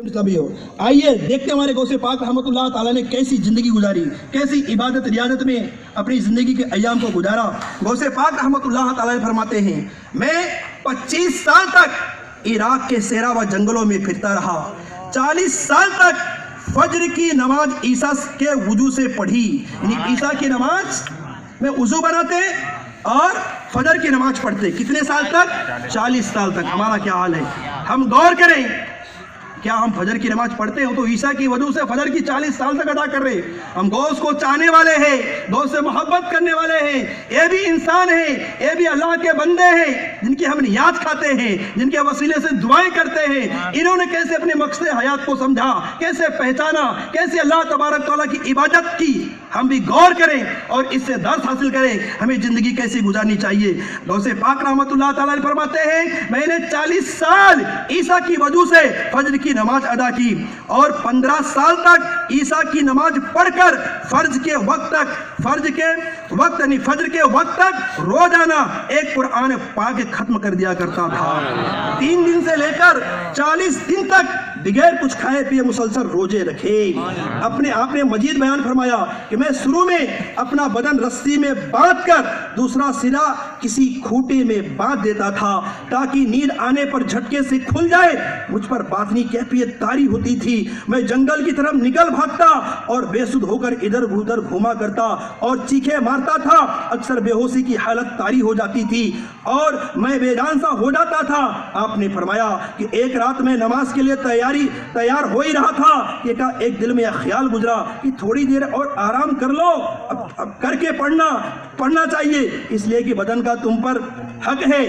सभी हो। आइए देखते हमारे गौसे पाक रहमतुल्लाह ताला ने कैसी जिंदगी गुजारी, कैसी इबादत रियादत में अपनी जिंदगी के अय्याम को गुजारा। गौसे पाक रहमतुल्लाह ताला ने फरमाते हैं, मैं 25 साल तक इराक के सेरा व जंगलों में फिरता रहा। 40 साल तक फज्र की नमाज ईसा के वुजू से पढ़ी, यानी ईसा की नमाज में वुजू बनाते और फजर की नमाज पढ़ते। कितने साल तक? 40 साल तक। हमारा क्या हाल है? हम गौर करें, क्या हम फजर की नमाज पढ़ते हैं तो ईसा की वजह से फजर की 40 साल तक अदा कर रहे। हम गौस को चाहने वाले हैं, गौस से मोहब्बत करने वाले हैं। ये भी इंसान है, ये भी अल्लाह के बंदे हैं जिनकी हम याद खाते हैं, जिनके वसीले से दुआएं करते हैं। इन्होंने कैसे अपने मकसद हयात को समझा, कैसे पहचाना, कैसे अल्लाह तबारक तआला की इबादत की, हम भी गौर करें और इससे दर्स हासिल करें हमें जिंदगी कैसे गुजारनी चाहिए। गौसे पाक रहमतुल्लाह ताला फरमाते हैं, मैंने 40 साल ईसा की वजह से फजर की नमाज अदा की और 15 साल तक ईसा की नमाज पढ़कर फर्ज के वक्त यानी फजर के वक्त तक रोजाना एक कुरान पाक खत्म कर दिया करता था। 3 दिन से लेकर 40 दिन तक बगैर कुछ खाए पिए मुसलसल रोजे रखे। अपने आपने मजीद बयान फरमाया कि मैं शुरू में अपना बदन रस्सी में बांध कर दूसरा सिरा किसी खूंटे में बांध देता था ताकि नींद आने पर झटके से खुल जाए। मुझ पर बातनी कैफियत तारी होती थी। मैं जंगल की तरफ निकल भागता और बेसुध होकर इधर उधर घूमा करता और चीखे मारता था। अक्सर बेहोशी की हालत तारी हो जाती थी और मैं बेजान सा हो जाता था। आपने फरमाया कि एक रात में नमाज के लिए तैयार हो ही रहा था कि एक दिल में यह ख्याल गुजरा कि थोड़ी देर और आराम कर लो, अब करके पढ़ना चाहिए, इसलिए कि बदन का तुम पर हक है।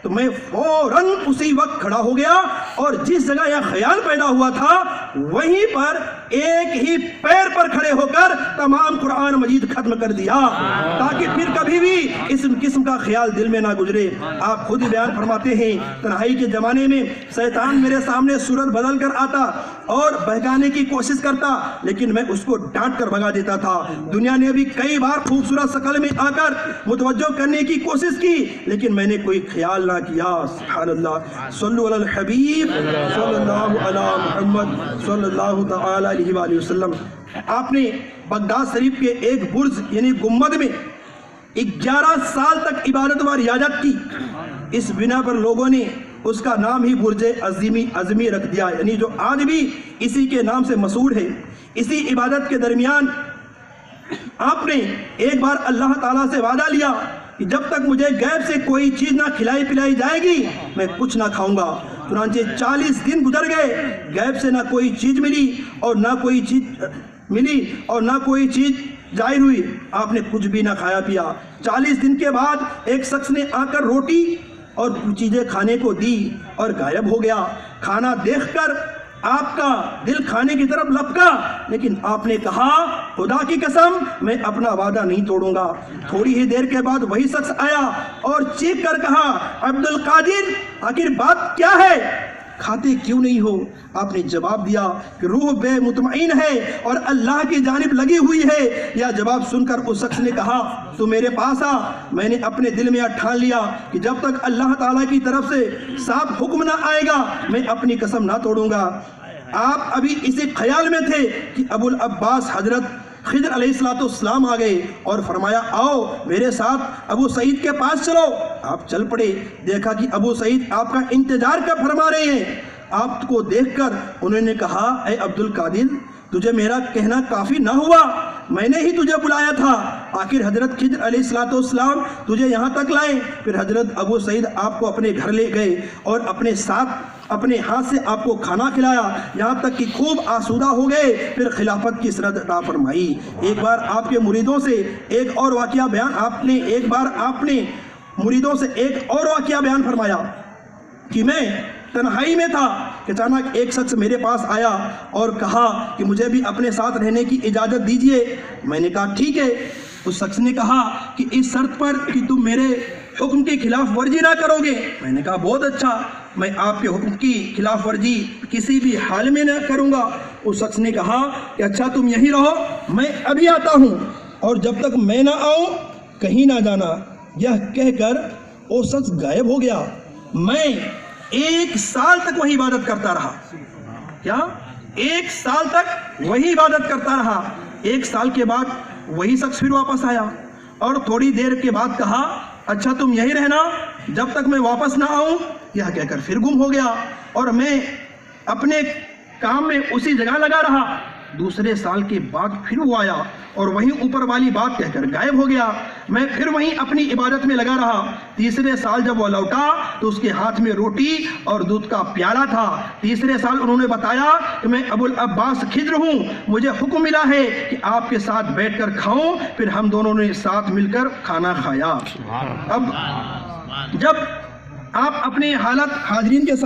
तो मैं फौरन उसी वक्त खड़ा हो गया और जिस जगह यह ख्याल पैदा हुआ था वहीं पर एक ही पैर पर खड़े होकर तमाम कुरान मजीद खत्म कर दिया ताकि फिर कभी भी इस किस्म का ख्याल दिल में ना गुजरे। आप खुद ही बयान फरमाते हैं, तन्हाई के जमाने में शैतान मेरे सामने सूरत बदल कर आता और बहकाने की कोशिश करता, लेकिन मैं उसको डांट कर भगा देता था। दुनिया ने भी कई बार खूबसूरत शक्ल में आकर मुतवज्जो करने की कोशिश की, लेकिन मैंने कोई ख्याल ना किया। सुभान अल्लाह, सल्लु अलल हबीब सल्लल्लाहु अला मुहम्मद सल्लल्लाहु तआला अलैहि वसल्लम। आपने बगदाद शरीफ के एक बुर्ज यानी गुम्बद में 11 साल तक इबादत व रियाजत की। इस बिना पर लोगों ने उसका नाम ही बुर्जे अज़मी रख दिया, यानी जो आज भी इसी के नाम से मशहूर है। इसी इबादत के दरमियान आपने एक बार अल्लाह ताला से वादा लिया कि जब तक मुझे गैब से कोई चीज़ ना खिलाई पिलाई जाएगी मैं कुछ ना खाऊंगा। चुनांचे 40 दिन गुजर गए, गैब से ना कोई चीज़ मिली और ना कोई चीज़ जाहिर हुई। आपने कुछ भी ना खाया पिया। 40 दिन के बाद एक शख्स ने आकर रोटी और कुछ चीज़ें खाने को दी और गायब हो गया। खाना देखकर आपका दिल खाने की तरफ लपका, लेकिन आपने कहा खुदा की कसम मैं अपना वादा नहीं तोड़ूंगा। थोड़ी ही देर के बाद वही शख्स आया और चीख कर कहा, अब्दुल कादिर आखिर बात क्या है, खाते क्यों नहीं हो? आपने जवाब दिया कि रूह बेमुतमईन है और अल्लाह की जानिब लगी हुई है। यह जवाब सुनकर उस शख्स ने कहा, तू मेरे पास आ। मैंने अपने दिल में ठान लिया कि जब तक अल्लाह ताला की तरफ से साफ हुक्म ना आएगा मैं अपनी कसम ना तोड़ूंगा। आप अभी इसी ख्याल में थे कि अबुल अब्बास हजरत खिज़र अलैहिस्सलाम आ गए और फरमाया, आओ मेरे साथ अबू सईद के पास चलो। आप चल पड़े। देखा कि अबू सईद आपका इंतजार कर फरमा रहे हैं। आपको देखकर उन्होंने कहा, ऐ अब्दुल कादिर तुझे मेरा कहना काफ़ी ना हुआ, मैंने ही तुझे बुलाया था। आखिर हजरत खिज़र अलैहिस्सलाम तुझे यहाँ तक लाए। फिर हजरत अबू सईद आपको अपने घर ले गए और अपने साथ अपने हाथ से आपको खाना खिलाया, यहाँ तक कि खूब आसूदा हो गए। फिर खिलाफत की सनद अता फरमाई। एक बार आपके मुरीदों से एक और वाक़या बयान फरमाया कि मैं तन्हाई में था कि अचानक एक शख्स मेरे पास आया और कहा कि मुझे भी अपने साथ रहने की इजाज़त दीजिए। मैंने कहा ठीक है। उस शख्स ने कहा कि इस शर्त पर कि तुम मेरे हुक्म की खिलाफ वर्जी ना करोगे। मैंने कहा बहुत अच्छा, मैं आपके हुक्म की खिलाफ वर्जी किसी भी हाल में ना करूँगा। उस शख्स ने कहा कि अच्छा तुम यहीं रहो, मैं अभी आता हूँ और जब तक मैं ना आऊँ कहीं ना जाना। यह कहकर वो शख्स गायब हो गया। मैं 1 साल तक वही इबादत करता रहा। کیا 1 سال تک وہی عبادت کرتا رہا. 1 سال کے بعد وہی شخص پھر واپس آیا اور تھوڑی دیر کے بعد کہا اچھا تم یہی رہنا جب تک میں واپس نہ آؤں. یہ کہہ کر پھر گم ہو گیا اور میں اپنے کام میں اسی جگہ لگا رہا. دوسرے سال کے بعد پھر وہ آیا اور وہیں اوپر والی بات کہہ کر غائب ہو گیا. میں پھر وہیں اپنی عبادت میں لگا رہا. تیسرے سال جب وہ لوٹا تو اس کے ہاتھ میں روٹی اور دودھ کا پیالہ تھا. تیسرے سال انہوں نے بتایا کہ میں ابو العباس خضر ہوں, مجھے حکم ملا ہے کہ آپ کے ساتھ بیٹھ کر کھاؤں. پھر ہم دونوں نے ساتھ مل کر کھانا کھایا. اب جب آپ اپنی حالت حاضرین کے سامنے